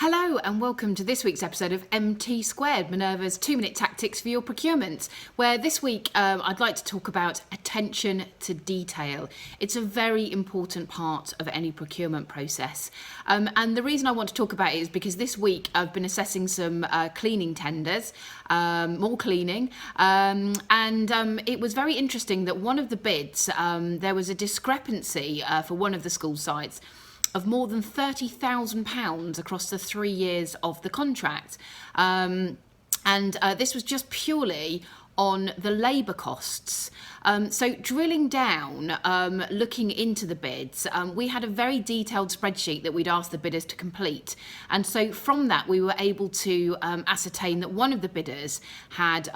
Hello and welcome to this week's episode of MT Squared, Minerva's 2-minute tactics for your procurement, where this week I'd like to talk about attention to detail. It's a very important part of any procurement process. And the reason I want to talk about it is because this week I've been assessing some cleaning tenders, more cleaning, and it was very interesting that one of the bids, there was a discrepancy for one of the school sites of more than £30,000 across the 3 years of the contract. This was just purely on the labour costs. So drilling down, looking into the bids, we had a very detailed spreadsheet that we'd asked the bidders to complete. And so from that, we were able to ascertain that one of the bidders had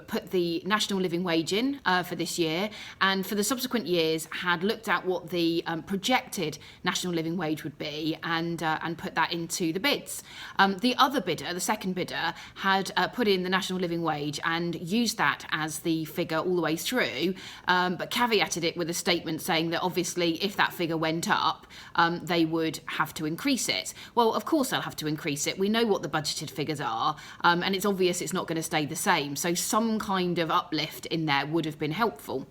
put the national living wage in for this year, and for the subsequent years had looked at what the projected national living wage would be and put that into the bids. The other bidder, the second bidder, had put in the national living wage and used that as the figure all the way through, but caveated it with a statement saying that obviously if that figure went up, they would have to increase it. Well, of course they'll have to increase it. We know what the budgeted figures are, and it's obvious it's not going to stay the same. So some kind of uplift in there would have been helpful.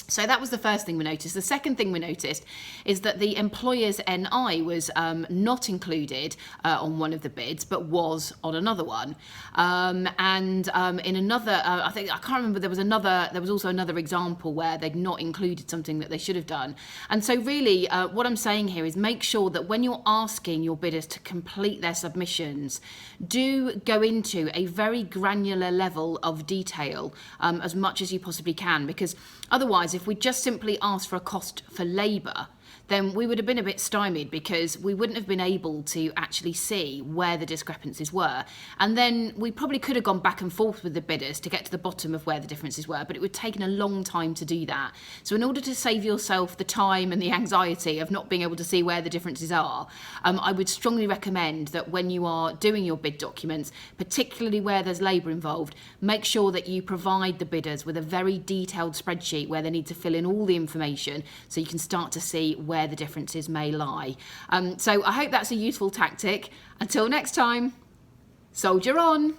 So that was the first thing we noticed. The second thing we noticed is that the employer's NI was not included on one of the bids, but was on another one. In another, I can't remember, there was also another example where they'd not included something that they should have done. And so really what I'm saying here is make sure that when you're asking your bidders to complete their submissions, do go into a very granular level of detail as much as you possibly can, because otherwise, if we just simply asked for a cost for labour, then we would have been a bit stymied because we wouldn't have been able to actually see where the discrepancies were. And then we probably could have gone back and forth with the bidders to get to the bottom of where the differences were, but it would have taken a long time to do that. So in order to save yourself the time and the anxiety of not being able to see where the differences are, I would strongly recommend that when you are doing your bid documents, particularly where there's labour involved, make sure that you provide the bidders with a very detailed spreadsheet where they need to fill in all the information so you can start to see where the differences may lie. So I hope that's a useful tactic. Until next time, soldier on.